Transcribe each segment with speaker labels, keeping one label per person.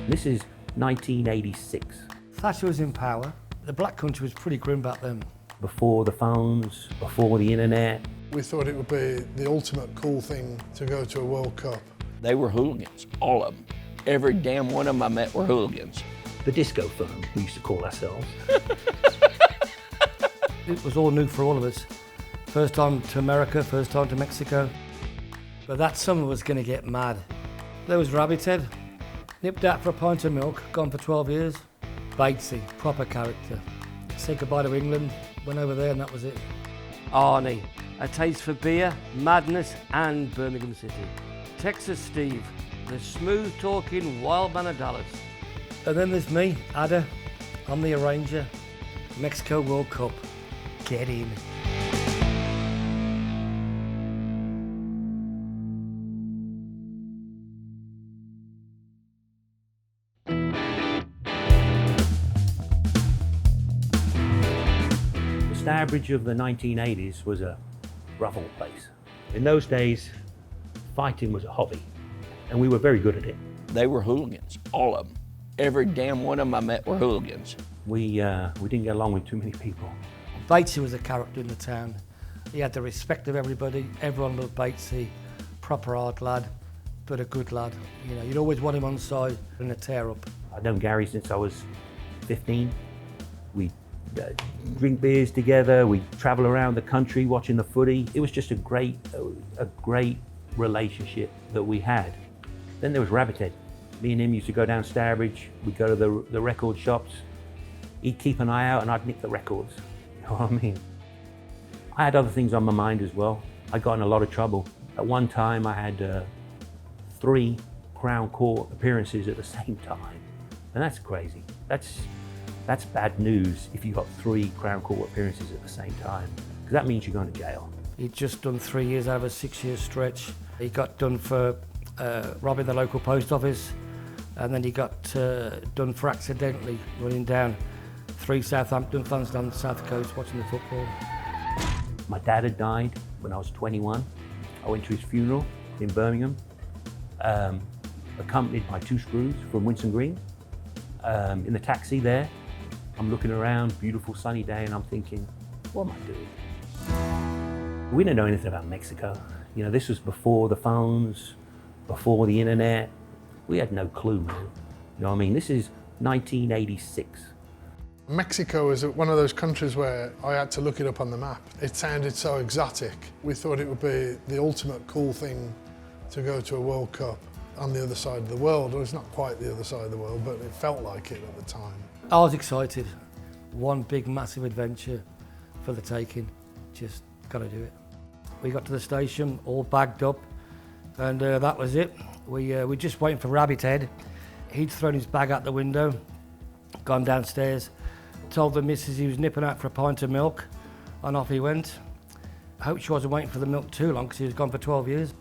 Speaker 1: This is 1986.
Speaker 2: Thatcher was in power. The black country was pretty grim back then.
Speaker 1: Before the phones, before the internet.
Speaker 3: We thought it would be the ultimate cool thing to go to a World Cup.
Speaker 4: They were hooligans, all of them. Every damn one of them I met were hooligans.
Speaker 1: The disco firm, we used to call ourselves.
Speaker 2: It was all new for all of us. First time to America, first time to Mexico. But that summer was going to get mad. There was Rabbit Head, nipped out for a pint of milk, gone for 12 years. Batesy, proper character. Said goodbye to England, went over there and that was it.
Speaker 5: Arnie, a taste for beer, madness and Birmingham City. Texas Steve, the smooth-talking wild man of Dallas.
Speaker 2: And then there's me, Ada. I'm the arranger. Mexico World Cup. Get in.
Speaker 1: Stourbridge of the 1980s was a rough old place. In those days, fighting was a hobby, and we were very good at it.
Speaker 4: They were hooligans, all of them. Every damn one of them I met were hooligans.
Speaker 1: We didn't get along with too many people.
Speaker 2: Batesy was a character in the town. He had the respect of everybody. Everyone loved Batesy. Proper hard lad, but a good lad. You know, you'd always want him on side in a tear up.
Speaker 1: I've known Gary since I was 15. We drink beers together. We travel around the country watching the footy. It was just a great relationship that we had. Then there was Rabbit Head. Me and him used to go down Stourbridge. We'd go to the record shops. He'd keep an eye out and I'd nick the records. You know what I mean? I had other things on my mind as well. I got in a lot of trouble. At one time I had 3 Crown Court appearances at the same time. And that's crazy. That's bad news if you got 3 Crown Court appearances at the same time, because that means you're going to jail.
Speaker 2: He'd just done 3 years out of a 6-year stretch. He got done for robbing the local post office, and then he got done for accidentally running down 3 Southampton fans down the south coast watching the football.
Speaker 1: My dad had died when I was 21. I went to his funeral in Birmingham, accompanied by 2 screws from Winson Green. In the taxi there, I'm looking around, beautiful sunny day, and I'm thinking, what am I doing? We didn't know anything about Mexico. You know, this was before the phones, before the internet. We had no clue, man. You know what I mean? This is 1986.
Speaker 3: Mexico is one of those countries where I had to look it up on the map. It sounded so exotic. We thought it would be the ultimate cool thing to go to a World Cup on the other side of the world. Well, it's not quite the other side of the world, but it felt like it at the time.
Speaker 2: I was excited. One big massive adventure for the taking. Just got to do it. We got to the station all bagged up and that was it. We just waiting for Rabbit Head. He'd thrown his bag out the window, gone downstairs, told the missus he was nipping out for a pint of milk, and off he went. I hope she wasn't waiting for the milk too long because he was gone for 12 years.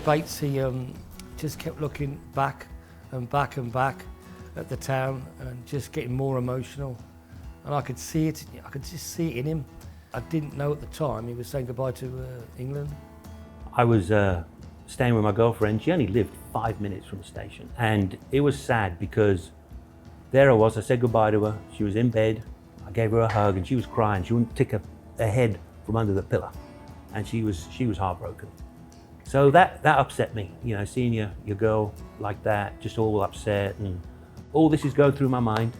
Speaker 2: Batesy just kept looking back and back and back at the town and just getting more emotional. And I could see it, I could just see it in him. I didn't know at the time he was saying goodbye to England.
Speaker 1: I was staying with my girlfriend. She only lived 5 minutes from the station. And it was sad because there I was, I said goodbye to her. She was in bed. I gave her a hug and she was crying. She wouldn't take her head from under the pillow. And she was heartbroken. So that upset me, you know, seeing your girl like that, just all upset, and all this is going through my mind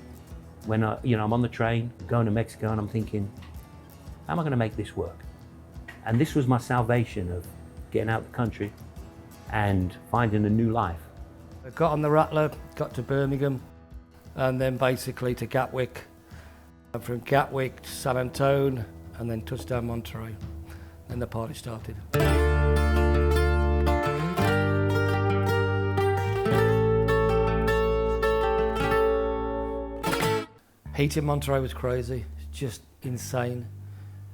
Speaker 1: when I'm on the train going to Mexico, and I'm thinking, how am I going to make this work? And this was my salvation of getting out of the country and finding a new life.
Speaker 2: I got on the Rattler, got to Birmingham, and then basically to Gatwick. And from Gatwick to San Antonio, and then touchdown Monterrey. Then the party started. Heat in Monterrey was crazy, just insane.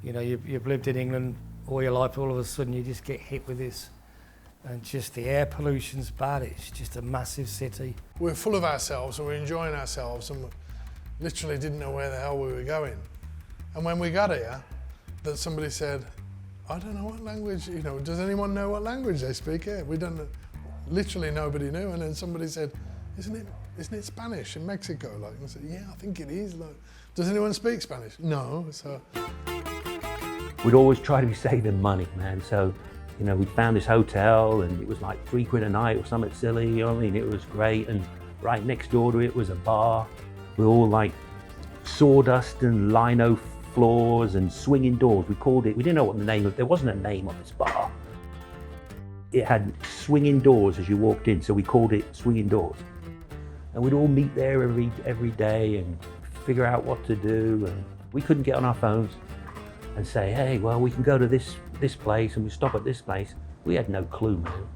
Speaker 2: You know, you've lived in England all your life, all of a sudden you just get hit with this. And just the air pollution's bad, it's just a massive city.
Speaker 3: We're full of ourselves and we're enjoying ourselves and literally didn't know where the hell we were going. And when we got here, that somebody said, I don't know what language, you know, does anyone know what language they speak here? We don't know. literally nobody knew. And then somebody said, isn't it Spanish in Mexico? Like, and I said, yeah, I think it is. Like, does anyone speak Spanish? No. So
Speaker 1: we'd always try to be saving money, man. So, you know, we found this hotel and it was like £3 a night or something silly, you know what I mean? It was great. And right next door to it was a bar. We were all like sawdust and lino floors and swinging doors. We called it, we didn't know what the name of, there wasn't a name on this bar. It had swinging doors as you walked in, so we called it Swinging Doors. And we'd all meet there every day and figure out what to do. And we couldn't get on our phones and say, hey, well, we can go to this place and we stop at this place. We had no clue, man.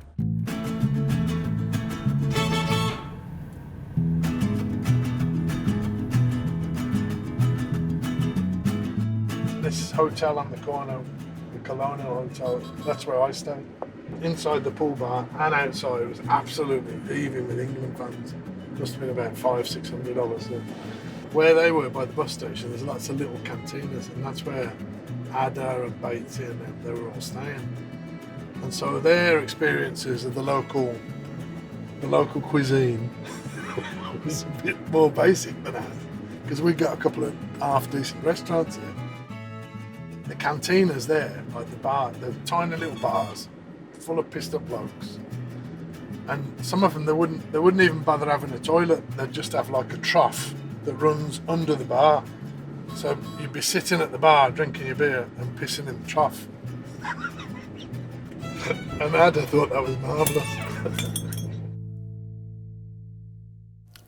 Speaker 3: this hotel on the corner, the Colonial Hotel, that's where I stayed. Inside the pool bar and outside, it was absolutely heaving with England fans. Must have been about $500-600. Where they were by the bus station, there's lots of little cantinas, and that's where Ada and Batesy and them, they were all staying. And so their experiences of the local cuisine was a bit more basic than ours, because we got a couple of half-decent restaurants here. The cantinas there, like the bar, the tiny little bars, full of pissed-up blokes. And some of them, they wouldn't even bother having a toilet. They'd just have like a trough that runs under the bar. So you'd be sitting at the bar drinking your beer and pissing in the trough. And Ada thought that was marvellous.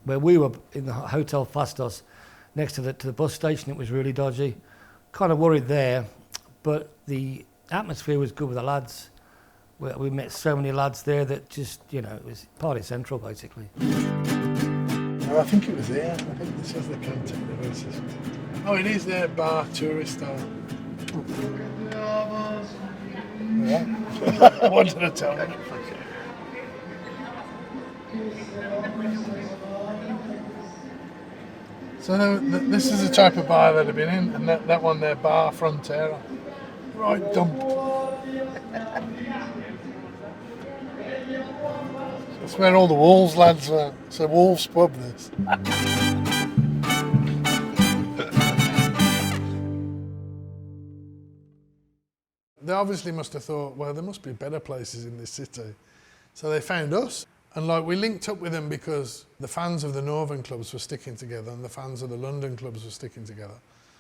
Speaker 2: Where we were in the Hotel Fastos, next to the bus station, it was really dodgy. Kind of worried there, but the atmosphere was good with the lads. We met so many lads there that just, you know, it was party central basically.
Speaker 3: No, I think it was there. I think this is the canteen. Oh, it is there, bar, tourist style. Yeah. What did I tell you? So this is the type of bar that I've been in, and that one there, Bar Frontera. Right dumped. That's where all the Wolves lads were. It's a Wolves pub, this. They obviously must have thought, well, there must be better places in this city. So they found us. And like we linked up with them because the fans of the Northern clubs were sticking together and the fans of the London clubs were sticking together.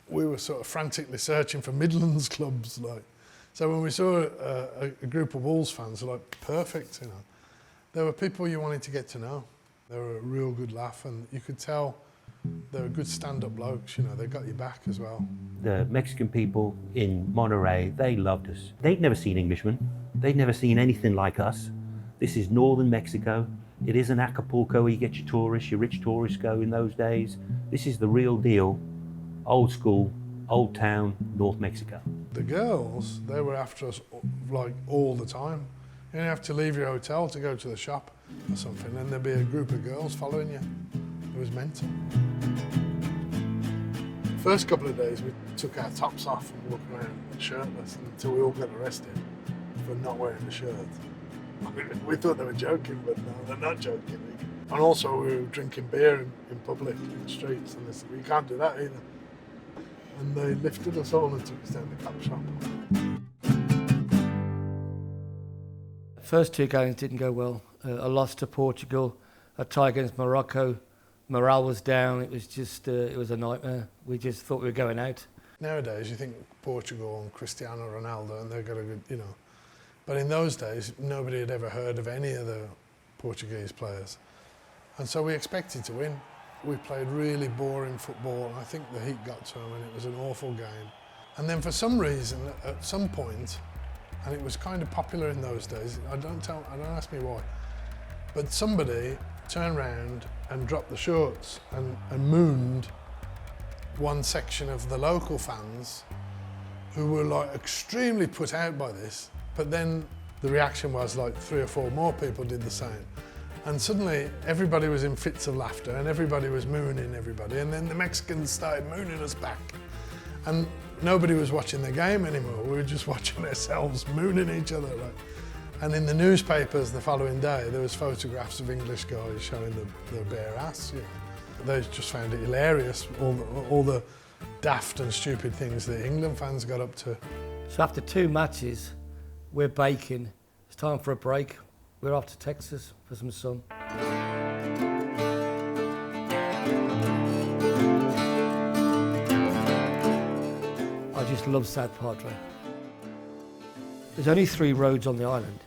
Speaker 3: We were sort of frantically searching for Midlands clubs, like. So when we saw a group of Wolves fans, like, perfect, you know. There were people you wanted to get to know. They were a real good laugh, and you could tell they were good stand-up blokes, you know, they got you back as well.
Speaker 1: The Mexican people in Monterrey, they loved us. They'd never seen Englishmen. They'd never seen anything like us. This is northern Mexico. It isn't Acapulco where you get your tourists, your rich tourists go in those days. This is the real deal, old school, old town, North Mexico.
Speaker 3: The girls, they were after us like all the time. You didn't have to leave your hotel to go to the shop or something, and there'd be a group of girls following you. It was mental. The first couple of days, we took our tops off and walked around shirtless until we all got arrested for not wearing a shirt. We thought they were joking, but no, they're not joking. And also we were drinking beer in public, in the streets, and they said, we can't do that either. And they lifted us all and took us down the club shop.
Speaker 2: First two games didn't go well. A loss to Portugal, a tie against Morocco. Morale was down. It was just, it was a nightmare. We just thought we were going out.
Speaker 3: Nowadays, you think Portugal and Cristiano Ronaldo, and they've got a good, you know. But in those days, nobody had ever heard of any of the Portuguese players. And so we expected to win. We played really boring football, and I think the heat got to them, and it was an awful game. And then for some reason, at some point, and it was kind of popular in those days, don't ask me why, but somebody turned round and dropped the shorts and mooned one section of the local fans who were like extremely put out by this. But then the reaction was like 3 or 4 more people did the same. And suddenly everybody was in fits of laughter and everybody was mooning everybody. And then the Mexicans started mooning us back. And nobody was watching the game anymore. We were just watching ourselves mooning each other. Like. And in the newspapers the following day, there was photographs of English guys showing their bare ass. You know. They just found it hilarious, all the daft and stupid things that England fans got up to.
Speaker 2: So after 2 matches, we're baking. It's time for a break. We're off to Texas for some sun. I just love South Padre. There's only 3 roads on the island,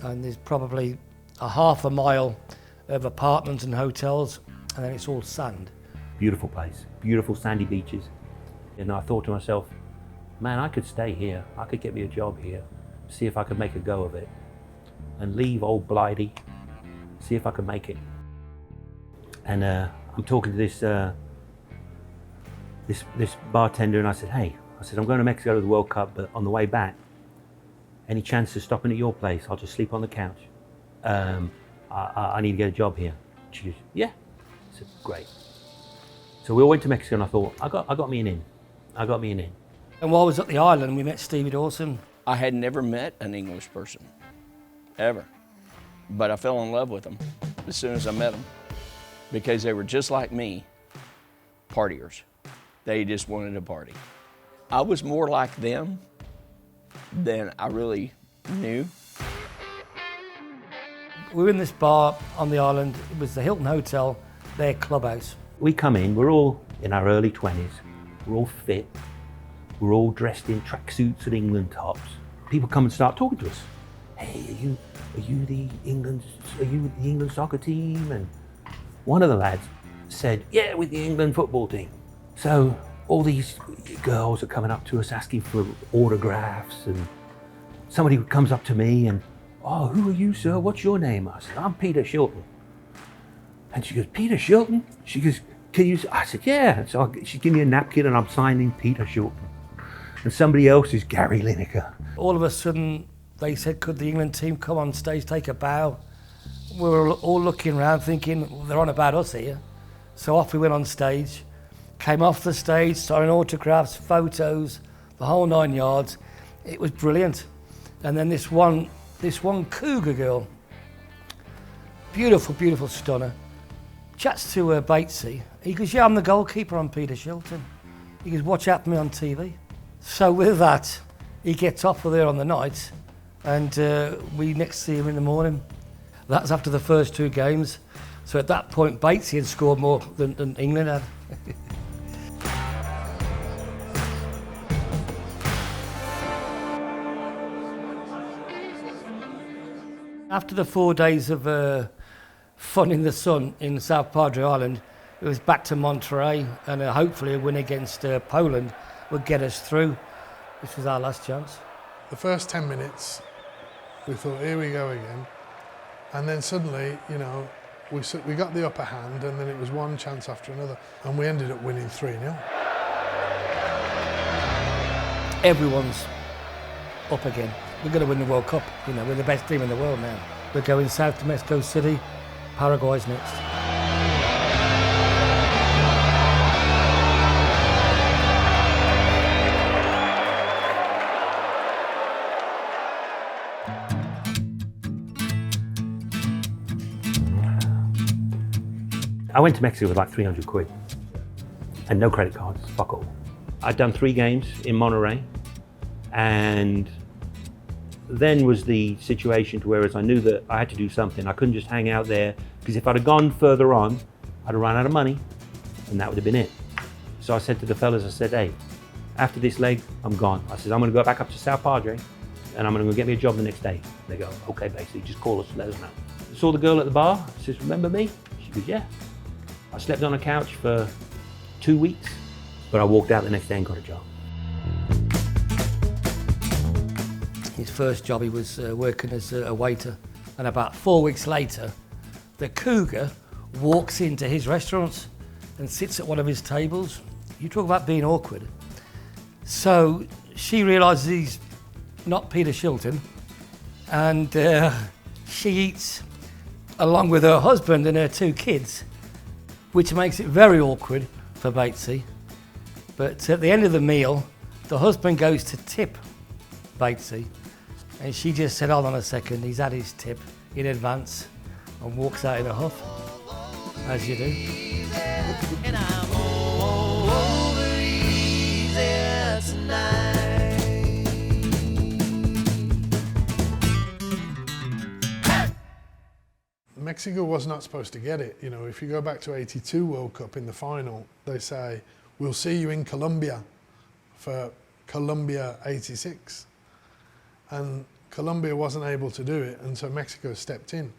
Speaker 2: and there's probably a half a mile of apartments and hotels, and then it's all sand.
Speaker 1: Beautiful place, beautiful sandy beaches. And I thought to myself, man, I could stay here. I could get me a job here, see if I could make a go of it, and leave old Blighty, see if I could make it. And I'm talking to this bartender, and I said, hey, I'm going to Mexico to the World Cup, but on the way back, any chance of stopping at your place? I'll just sleep on the couch. I need to get a job here. She goes, yeah. I said, great. So we all went to Mexico, and I thought, I got me an in. I got me an in.
Speaker 2: And while I was at the island, we met Stevie Dawson.
Speaker 4: I had never met an English person, ever. But I fell in love with them as soon as I met them because they were just like me, partiers. They just wanted to party. I was more like them than I really knew.
Speaker 2: We were in this bar on the island. It was the Hilton Hotel, their clubhouse.
Speaker 1: We come in, we're all in our early 20s, we're all fit, we're all dressed in tracksuits and England tops. People come and start talking to us. Hey, are you the England soccer team? And one of the lads said, yeah, with the England football team. So all these girls are coming up to us asking for autographs, and somebody comes up to me and, oh, who are you, sir? What's your name? I said, I'm Peter Shilton. And she goes, Peter Shilton? She goes, can you? I said, yeah. So she gave me a napkin and I'm signing Peter Shilton. And somebody else is Gary Lineker.
Speaker 2: All of a sudden, they said, could the England team come on stage, take a bow? We were all looking around thinking, well, they're on about us here. So off we went on stage, came off the stage, signing autographs, photos, the whole 9 yards. It was brilliant. And then this one cougar girl, beautiful, beautiful stunner, chats to Batesy. He goes, yeah, I'm the goalkeeper on Peter Shilton. He goes, watch out for me on TV. So with that, he gets off of there on the night, and we next see him in the morning. That's after the first 2 games. So at that point, Batesy had scored more than England had. After the 4 days of fun in the sun in South Padre Island, it was back to Monterrey, and hopefully a win against Poland would get us through. This was our last chance.
Speaker 3: The first 10 minutes, we thought, here we go again. And then suddenly, you know, we got the upper hand, and then it was one chance after another, and we ended up winning 3-0.
Speaker 2: Everyone's up again. We're going to win the World Cup. You know, we're the best team in the world now. We're going south to Mexico City. Paraguay's next.
Speaker 1: I went to Mexico with like 300 quid and no credit cards, fuck all. I'd done 3 games in Monterrey, and then was the situation to whereas I knew that I had to do something. I couldn't just hang out there, because if I'd have gone further on, I'd have run out of money, and that would have been it. So I said to the fellas, I said, hey, after this leg, I'm gone. I said, I'm gonna go back up to South Padre, and I'm gonna go get me a job the next day. They go, okay, basically, just call us, let us know. I saw the girl at the bar, I says, remember me? She goes, yeah. I slept on a couch for 2 weeks, but I walked out the next day and got a job.
Speaker 2: His first job, he was working as a waiter, and about 4 weeks later, the cougar walks into his restaurant and sits at one of his tables. You talk about being awkward. So she realises he's not Peter Shilton, and she eats along with her husband and her 2 kids, which makes it very awkward for Batesy. But at the end of the meal, the husband goes to tip Batesy, And she just said, hold on a second, he's had his tip in advance, and walks out in a huff, as you do.
Speaker 6: And I'm over easy tonight.
Speaker 3: Mexico was not supposed to get it. You know, if you go back to '82 World Cup in the final, they say, we'll see you in Colombia for Colombia '86. And Colombia wasn't able to do it, and so Mexico stepped in.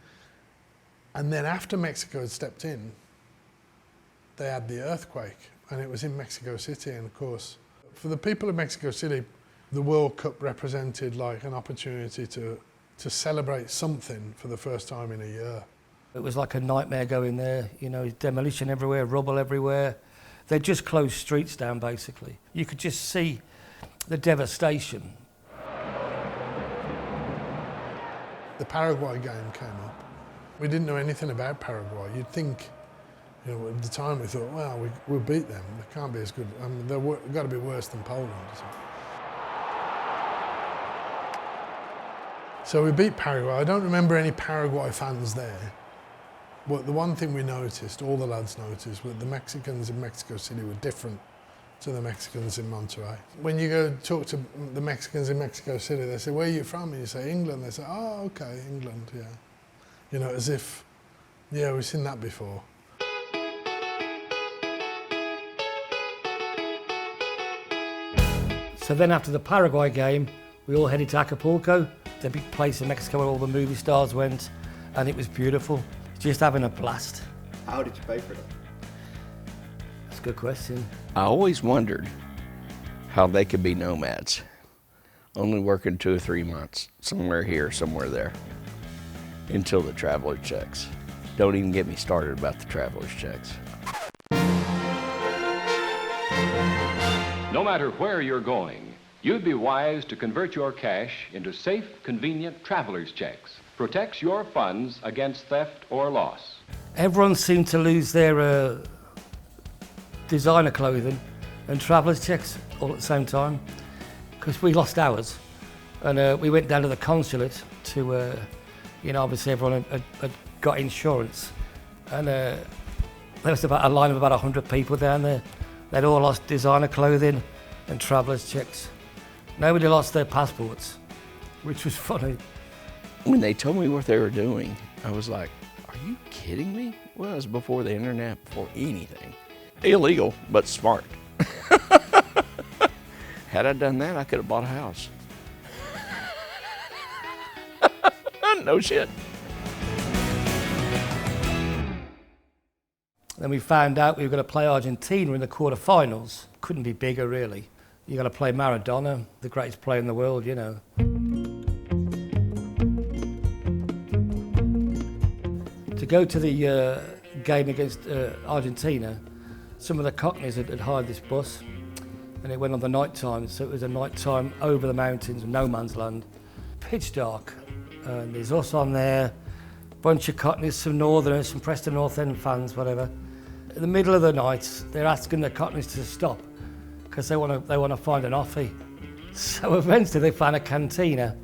Speaker 3: And then after Mexico had stepped in, they had the earthquake, and it was in Mexico City. And of course, for the people of Mexico City, the World Cup represented like an opportunity to celebrate something for the first time in a year.
Speaker 2: It was like a nightmare going there, you know, demolition everywhere, rubble everywhere. They just closed streets down, basically. You could just see the devastation.
Speaker 3: The Paraguay game came up. We didn't know anything about Paraguay. You'd think, you know, at the time we thought, well, we'll beat them. They can't be as good. I mean, they've got to be worse than Poland. So we beat Paraguay. I don't remember any Paraguay fans there. But the one thing we noticed, all the lads noticed, was the Mexicans in Mexico City were different to the Mexicans in Monterrey. When you go talk to the Mexicans in Mexico City, they say, where are you from? And you say, England. They say, oh, okay, England, yeah. You know, as if, yeah, we've seen that before.
Speaker 2: So then after the Paraguay game, we all headed to Acapulco, the big place in Mexico where all the movie stars went, and it was beautiful. Just having a blast.
Speaker 7: How did you pay for them?
Speaker 2: That's a good question.
Speaker 4: I always wondered how they could be nomads, only working 2 or 3 months, somewhere here, somewhere there, until the traveler checks. Don't even get me started about the traveler's checks.
Speaker 8: No matter where you're going, you'd be wise to convert your cash into safe, convenient traveler's checks. Protects your funds against theft or loss.
Speaker 2: Everyone seemed to lose their designer clothing and traveller's checks all at the same time, because we lost ours. And we went down to the consulate to, you know, obviously everyone had got insurance. And there was about a line of about 100 people down there. They'd all lost designer clothing and traveller's checks. Nobody lost their passports, which was funny.
Speaker 4: When they told me what they were doing, I was like, are you kidding me? Well, it was before the internet, before anything. Illegal, but smart. Had I done that, I could have bought a house. No shit.
Speaker 2: Then we found out we were going to play Argentina in the quarterfinals. Couldn't be bigger, really. You got to play Maradona, the greatest player in the world, you know. To go to the game against Argentina, some of the Cockneys had hired this bus, and it went on the night time, so it was a night time over the mountains, no man's land, pitch dark. And there's us on there, bunch of Cockneys, some Northerners, some Preston North End fans, whatever. In the middle of the night, they're asking the Cockneys to stop because they want to find an offie. So eventually they found a cantina,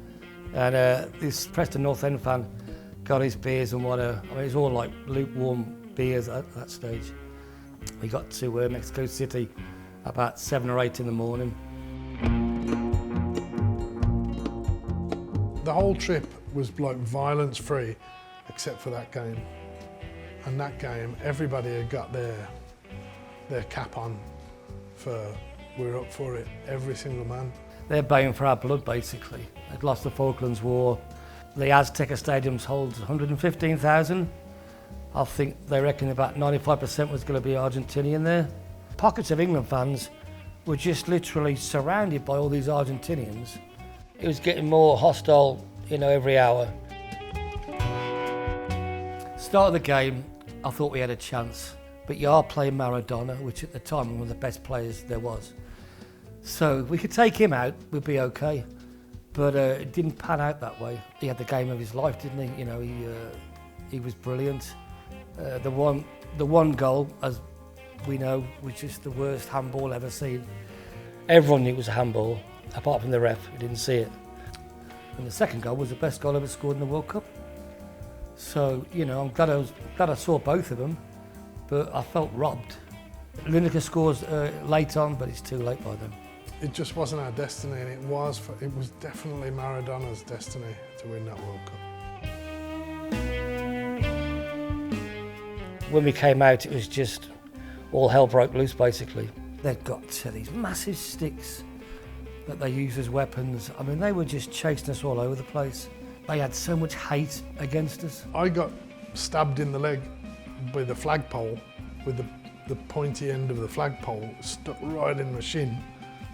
Speaker 2: and this Preston North End fan got his beers and whatever. I mean, it's all like lukewarm beers at that stage. We got to Mexico City about 7 or 8 in the morning.
Speaker 3: The whole trip was like violence free, except for that game. And that game, everybody had got their cap on for, we were up for it, every single man.
Speaker 2: They're baying for our blood, basically. They'd lost the Falklands War. The Azteca stadiums holds 115,000. I think they reckon about 95% was going to be Argentinian there. Pockets of England fans were just literally surrounded by all these Argentinians. It was getting more hostile, you know, every hour. Start of the game, I thought we had a chance, but you are playing Maradona, which at the time was one of the best players there was. So if we could take him out, we'd be okay. But it didn't pan out that way. He had the game of his life, didn't he? You know, he was brilliant. The one goal, as we know, was just the worst handball ever seen. Everyone knew it was a handball, apart from the ref, who didn't see it. And the second goal was the best goal ever scored in the World Cup. So, you know, I'm glad I saw both of them, but I felt robbed. Lineker scores late on, but it's too late by then.
Speaker 3: It just wasn't our destiny, and it was definitely Maradona's destiny to win that World Cup.
Speaker 2: When we came out, it was just all hell broke loose, basically. They'd got these massive sticks that they used as weapons. I mean, they were just chasing us all over the place. They had so much hate against us.
Speaker 3: I got stabbed in the leg with a flagpole, with the pointy end of the flagpole stuck right in my shin.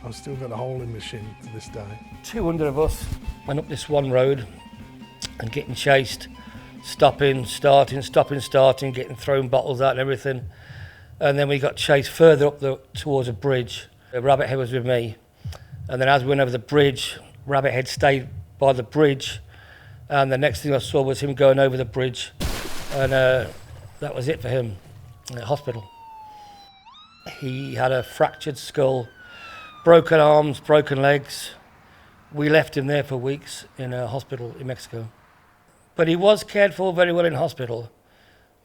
Speaker 3: I've still got a hole in my shin to this day.
Speaker 2: 200 of us went up this one road and getting chased, stopping, starting, getting thrown bottles out and everything. And then we got chased further up towards a bridge. Rabbit-Head was with me. And then as we went over the bridge, Rabbit-Head stayed by the bridge. And the next thing I saw was him going over the bridge. And that was it for him, in the hospital. He had a fractured skull, broken arms, broken legs. We left him there for weeks in a hospital in Mexico. But he was cared for very well in hospital.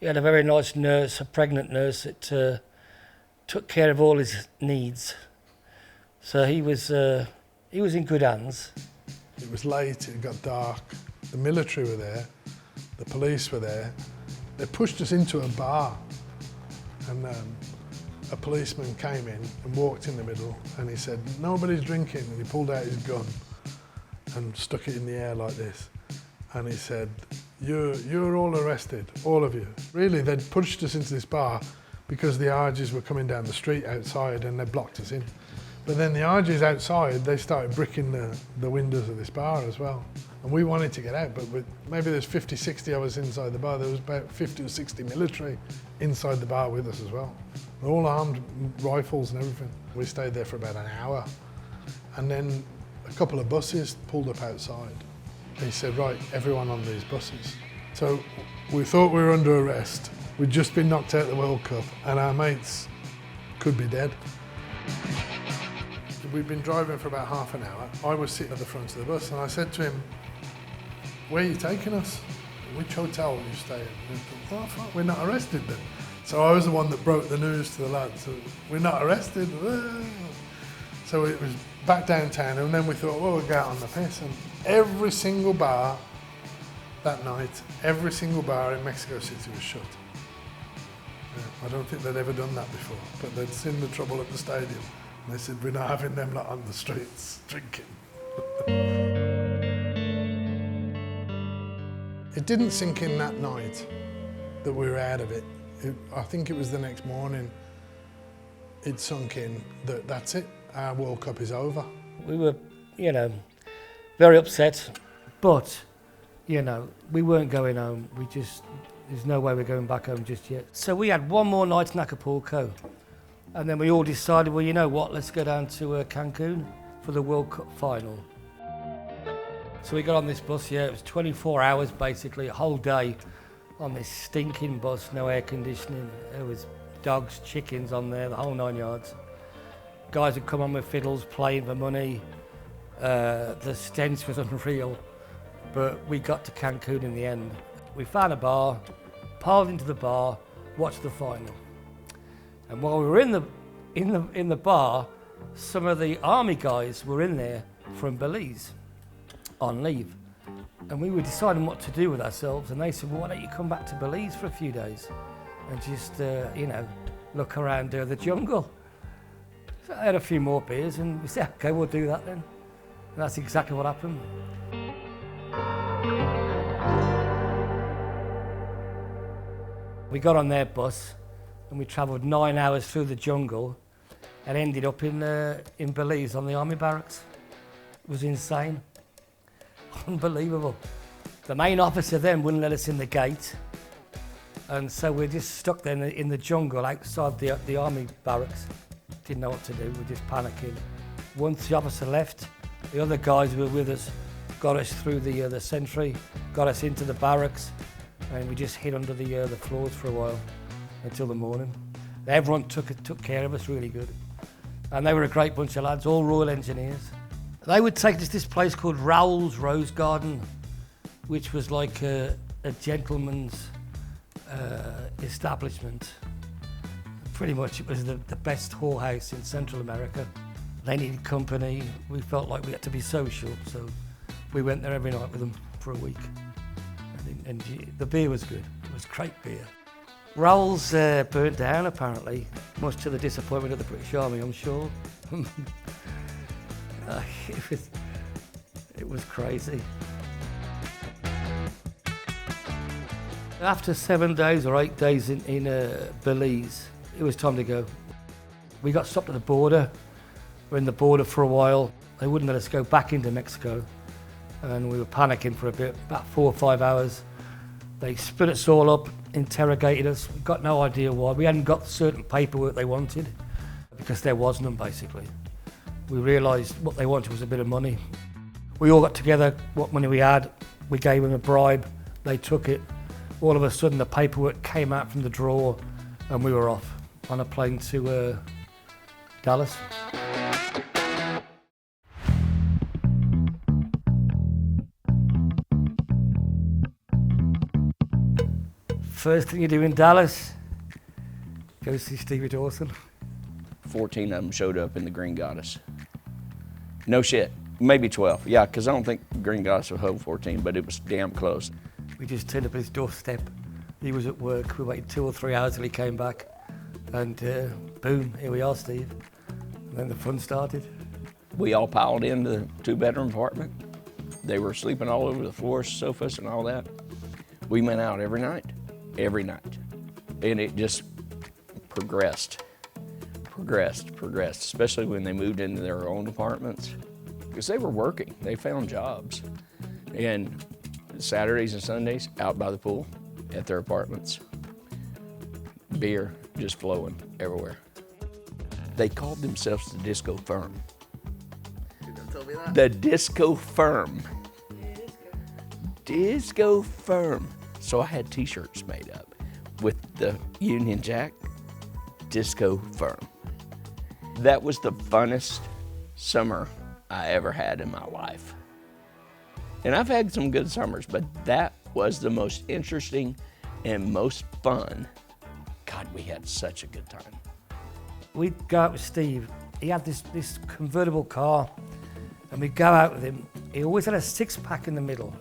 Speaker 2: He had a very nice nurse, a pregnant nurse that took care of all his needs. So he was in good hands.
Speaker 3: It was late, it got dark. The military were there, the police were there. They pushed us into a bar, and a policeman came in and walked in the middle, and he said, "Nobody's drinking," and he pulled out his gun and stuck it in the air like this. And he said, you're all arrested, all of you. Really, they'd pushed us into this bar because the RGs were coming down the street outside and they blocked us in. But then the RGs outside, they started bricking the windows of this bar as well. And we wanted to get out, but maybe there's 50, 60 of us inside the bar. There was about 50 or 60 military inside the bar with us as well. They're all armed, rifles and everything. We stayed there for about an hour. And then a couple of buses pulled up outside. He said, right, everyone on these buses. So we thought we were under arrest. We'd just been knocked out of the World Cup and our mates could be dead. We'd been driving for about half an hour. I was sitting at the front of the bus and I said to him, "Where are you taking us? Which hotel are you staying?" And he said, "Oh, fuck, we're not arrested then." So I was the one that broke the news to the lads. So, "We're not arrested." So it was back downtown, and then we thought, well, we'll go out on the piss. And every single bar that night, every single bar in Mexico City was shut. I don't think they'd ever done that before, but they'd seen the trouble at the stadium. And they said, we're not having them lot on the streets drinking. It didn't sink in that night that we were out of it. I think it was the next morning it sunk in that that's it. Our World Cup is over. We were, very upset. But, we weren't going home. There's no way we're going back home just yet. So we had one more night in Acapulco. And then we all decided, well, you know what, let's go down to Cancun for the World Cup final. So we got on this bus, it was 24 hours basically, a whole day on this stinking bus, no air conditioning. There was dogs, chickens on there, the whole 9 yards. Guys would come on with fiddles, playing for money. The stench was unreal, but we got to Cancun in the end. We found a bar, piled into the bar, watched the final. And while we were in the bar, some of the army guys were in there from Belize on leave. And we were deciding what to do with ourselves, and they said, well, why don't you come back to Belize for a few days and just, look around the jungle. So I had a few more beers and we said, okay, we'll do that then. And that's exactly what happened. We got on their bus and we travelled 9 hours through the jungle and ended up in Belize on the army barracks. It was insane. Unbelievable. The main officer then wouldn't let us in the gate. And so we're just stuck there in the jungle outside the army barracks. Didn't know what to do, we were just panicking. Once the officer left, the other guys who were with us got us through the sentry, got us into the barracks, and we just hid under the floors for a while until the morning. Everyone took care of us really good. And they were a great bunch of lads, all Royal Engineers.
Speaker 2: They would take us to this place called Raoul's Rose Garden, which was like a gentleman's establishment. Pretty much it was the best whorehouse in Central America. They needed company. We felt like we had to be social, so we went there every night with them for a week. And the beer was good. It was great beer. Raoul's burnt down apparently, much to the disappointment of the British Army, I'm sure. It was crazy. After 7 days or 8 days in Belize, it was time to go. We got stopped at the border. We're in the border for a while. They wouldn't let us go back into Mexico. And we were panicking for a bit, about 4 or 5 hours. They split us all up, interrogated us. We got no idea why. We hadn't got certain paperwork they wanted, because there was none, basically. We realised what they wanted was a bit of money. We all got together, what money we had. We gave them a bribe. They took it. All of a sudden, the paperwork came out from the drawer, and we were off on a plane to Dallas. First thing you do in Dallas, go see Stevie Dawson.
Speaker 4: 14 of them showed up in the Green Goddess. No shit, maybe 12. Yeah, because I don't think Green Goddess would hold 14, but it was damn close.
Speaker 2: We just turned up at his doorstep. He was at work. We waited 2 or 3 hours till he came back. And boom, here we are, Steve. And then the fun started.
Speaker 4: We all piled into the 2-bedroom apartment. They were sleeping all over the floors, sofas and all that. We went out every night. And it just progressed, especially when they moved into their own apartments. Because they were working, they found jobs. And Saturdays and Sundays, out by the pool at their apartments. Beer just flowing everywhere. They called themselves the Disco Firm.
Speaker 6: Told me that.
Speaker 4: The Disco Firm. Disco Firm. So I had t-shirts made up with the Union Jack, Disco Firm. That was the funnest summer I ever had in my life. And I've had some good summers, but that was the most interesting and most fun. God, we had such a good time.
Speaker 2: We'd go out with Steve. He had this convertible car, and we'd go out with him. He always had a 6-pack in the middle.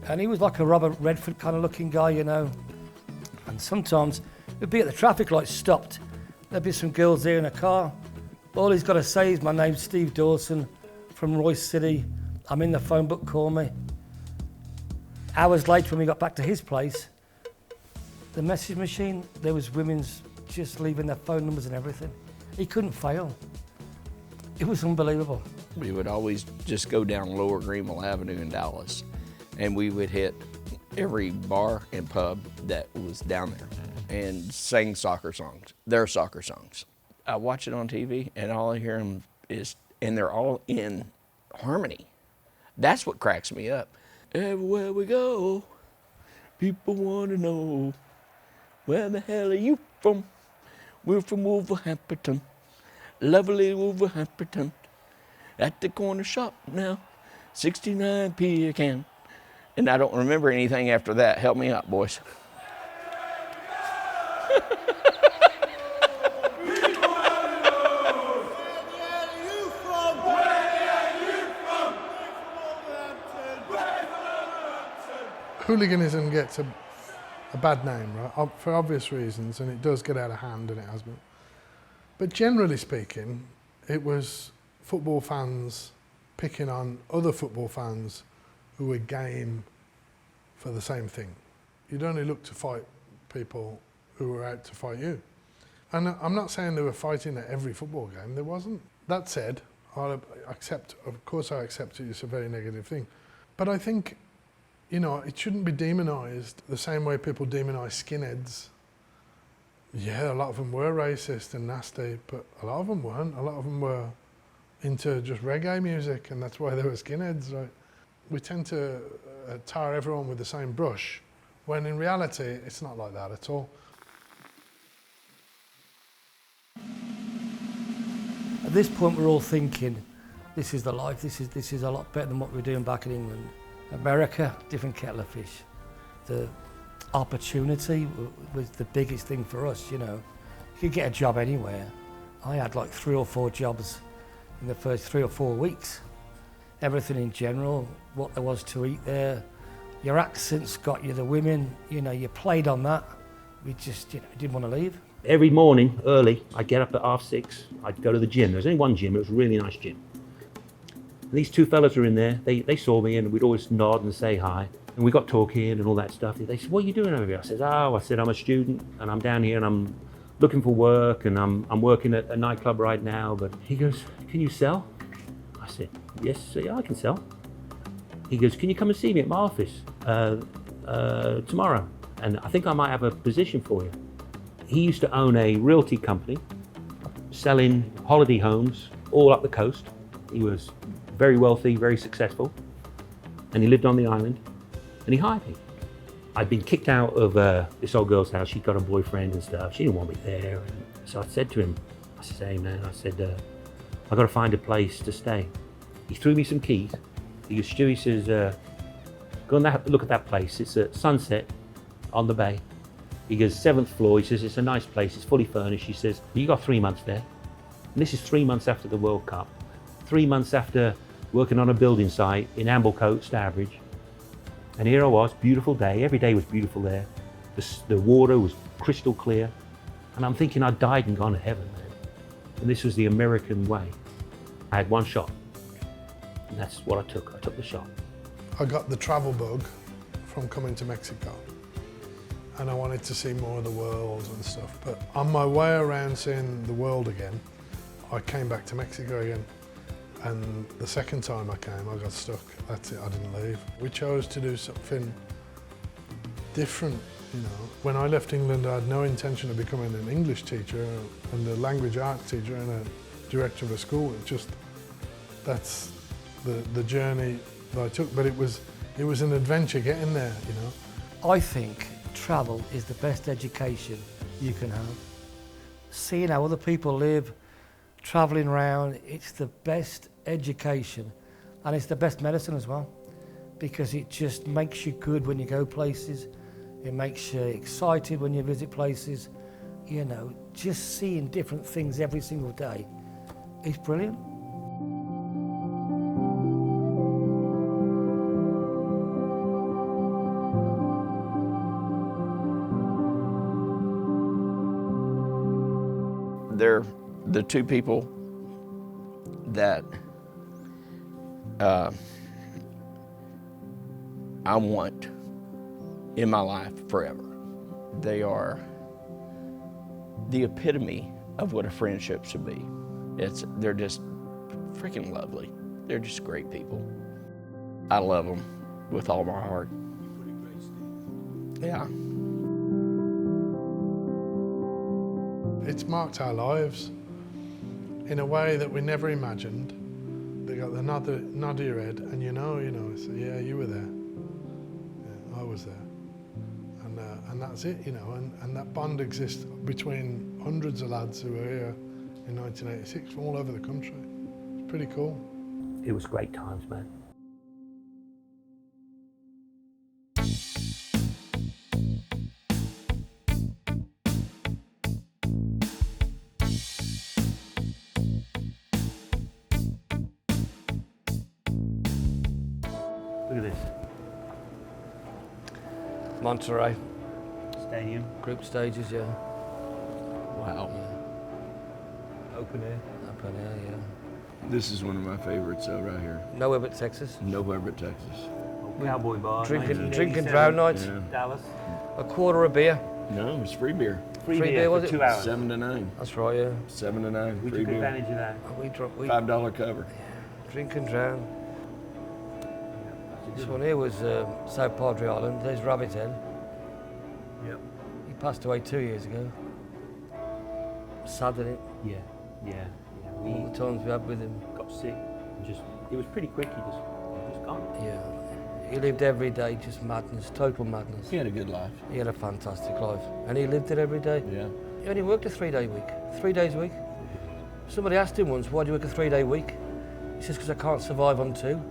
Speaker 2: And he was like a Robert Redford kind of looking guy, you know. And sometimes we'd be at the traffic light stopped. There'd be some girls there in a car. All he's got to say is, my name's Steve Dawson from Royce City. I'm in the phone book, call me. Hours later, when we got back to his place, the message machine, there was women's just leaving their phone numbers and everything. He couldn't fail. It was unbelievable.
Speaker 4: We would always just go down Lower Greenville Avenue in Dallas, and we would hit every bar and pub that was down there and sing soccer songs, their soccer songs. I watch it on TV, and all I hear them is, and they're all in harmony. That's what cracks me up. Everywhere we go, people want to know, where the hell are you from? We're from Wolverhampton, lovely Wolverhampton. At the corner shop now, 69p a can. And I don't remember anything after that. Help me out, boys.
Speaker 3: Hooliganism gets a bad name, right? For obvious reasons, and it does get out of hand, and it has been. But generally speaking, it was football fans picking on other football fans who were game for the same thing. You'd only look to fight people who were out to fight you. And I'm not saying they were fighting at every football game, there wasn't. That said, of course I accept it's a very negative thing. But I think, you know, it shouldn't be demonised the same way people demonise skinheads. Yeah, a lot of them were racist and nasty, but a lot of them weren't. A lot of them were into just reggae music, and that's why they were skinheads, right? We tend to tar everyone with the same brush, when in reality, it's not like that at all.
Speaker 2: At this point, we're all thinking, this is the life. This is a lot better than what we're doing back in England. America, different kettle of fish. The opportunity was the biggest thing for us, you know. You could get a job anywhere. I had like 3 or 4 jobs in the first 3 or 4 weeks. Everything in general, what there was to eat there. Your accents got you, the women, you know, you played on that. We just, you know, didn't want to leave.
Speaker 1: Every morning, early, I'd get up at 6:30, I'd go to the gym. There was only one gym, it was a really nice gym. And these 2 fellas were in there, they saw me and we'd always nod and say hi. And we got talking and all that stuff. They said, what are you doing over here? I said, I'm a student and I'm down here and I'm looking for work and I'm working at a nightclub right now. But he goes, can you sell? I said, yes, yeah, I can sell. He goes, can you come and see me at my office tomorrow? And I think I might have a position for you. He used to own a realty company selling holiday homes all up the coast. He was very wealthy, very successful, and he lived on the island, and he hired me. I'd been kicked out of this old girl's house. She'd got a boyfriend and stuff. She didn't want me there. And so I said to him, I said, hey man, I said, I got to find a place to stay. He threw me some keys. He goes, Stu, he says, go and look at that place. It's at Sunset on the bay. He goes, 7th floor. He says, it's a nice place. It's fully furnished. He says, you got 3 months there. And this is 3 months after the World Cup. 3 months after working on a building site in Amblecote, Stourbridge. And here I was, beautiful day. Every day was beautiful there. The water was crystal clear. And I'm thinking I died and gone to heaven, man. And this was the American way. I had one shot. And that's what I took. I took the shot.
Speaker 3: I got the travel bug from coming to Mexico. And I wanted to see more of the world and stuff. But on my way around seeing the world again, I came back to Mexico again. And the second time I came, I got stuck. That's it, I didn't leave. We chose to do something different, you know. When I left England, I had no intention of becoming an English teacher and a language art teacher and a director of a school. It just, that's the journey that I took. But it was an adventure getting there, you know.
Speaker 2: I think travel is the best education you can have. Seeing how other people live, travelling around, it's the best education and it's the best medicine as well, because it just makes you good when you go places, it makes you excited when you visit places, you know, just seeing different things every single day is brilliant.
Speaker 4: They're the 2 people that I want in my life forever. They are the epitome of what a friendship should be. They're just freaking lovely. They're just great people. I love them with all my heart. Yeah.
Speaker 3: It's marked our lives in a way that we never imagined. They got the nod of your head and you know, so yeah, you were there. Yeah, I was there. And that's it, you know, and that bond exists between hundreds of lads who were here in 1986 from all over the country. It's pretty cool.
Speaker 1: It was great times, man. Look at this.
Speaker 5: Monterrey.
Speaker 1: Stadium,
Speaker 2: Group stages, yeah.
Speaker 4: Wow.
Speaker 1: open air.
Speaker 2: Up in there, yeah.
Speaker 4: This is one of my favorites right here.
Speaker 2: Nowhere but Texas.
Speaker 4: Nowhere but Texas.
Speaker 1: Cowboy bar.
Speaker 2: Drinking
Speaker 1: 1987,
Speaker 2: drown nights.
Speaker 4: Yeah.
Speaker 1: Dallas.
Speaker 2: A quarter of beer.
Speaker 4: No, it's free beer.
Speaker 1: Free
Speaker 2: Free
Speaker 1: beer
Speaker 2: beer,
Speaker 1: for
Speaker 2: was it?
Speaker 1: 2 hours.
Speaker 4: 7 to 9.
Speaker 2: That's right, yeah.
Speaker 4: 7 to 9.
Speaker 1: We
Speaker 4: Free
Speaker 1: took
Speaker 4: beer.
Speaker 1: advantage of that.
Speaker 2: We
Speaker 4: $5 cover.
Speaker 2: drink and drown. This one here was South Padre Island. There's Rabbit Head.
Speaker 1: Yep.
Speaker 2: He passed away 2 years ago. Sad, isn't it?
Speaker 1: Yeah, yeah, yeah. We
Speaker 2: All the times we had with him.
Speaker 1: got sick. And it was pretty quick. He just gone.
Speaker 2: Yeah. He lived every day, just madness, total madness.
Speaker 4: He had a good life.
Speaker 2: He had a fantastic life. And he lived it every day.
Speaker 4: Yeah.
Speaker 2: He only worked a 3-day week. 3 days a week. Somebody asked him once, why do you work a 3-day week? He says, because I can't survive on 2.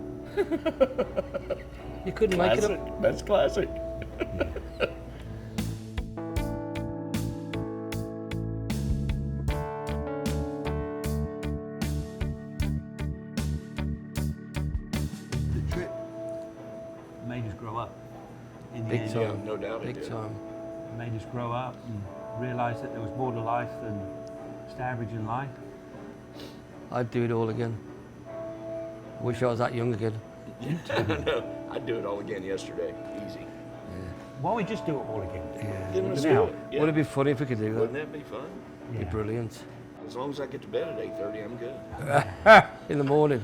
Speaker 2: You couldn't make it up.
Speaker 4: That's classic.
Speaker 1: The trip made us grow up. In the
Speaker 2: Big
Speaker 1: end,
Speaker 2: time.
Speaker 4: no doubt it
Speaker 2: Big
Speaker 4: did.
Speaker 2: time.
Speaker 1: It made us grow up and realise that there was more to life than just average in life.
Speaker 2: I'd do it all again. Wish I was that young again.
Speaker 4: I'd do it all again yesterday. Easy.
Speaker 1: Why don't we just do it all again?
Speaker 4: Then let's
Speaker 1: Now,
Speaker 4: do it. Yeah.
Speaker 2: Wouldn't it be funny if we could do that?
Speaker 4: Wouldn't that be fun?
Speaker 2: It'd be brilliant.
Speaker 4: As long as I get to bed at 8:30, I'm good.
Speaker 2: In the morning.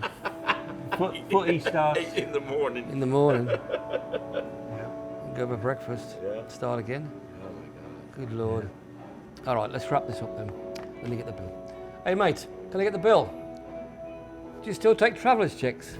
Speaker 1: Footy starts.
Speaker 4: In the morning.
Speaker 2: In the morning.
Speaker 1: Yeah.
Speaker 2: Go for breakfast.
Speaker 4: Yeah.
Speaker 2: Start again.
Speaker 4: Oh my God.
Speaker 2: Good Lord. All right, let's wrap this up then. Let me get the bill. Hey mate, can I get the bill? Do you still take travellers' checks?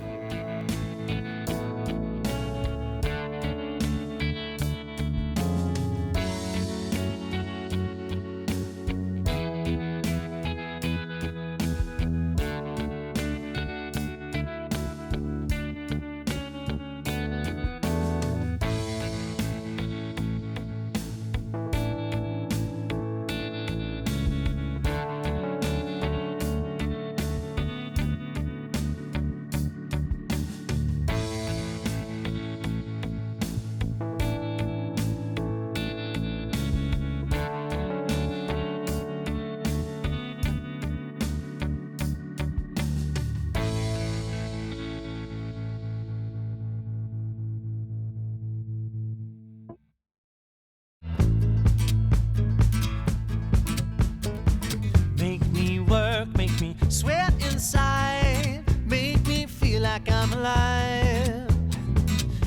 Speaker 7: Make me work, make me sweat inside, make me feel like I'm alive.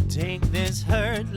Speaker 7: Take this hurt,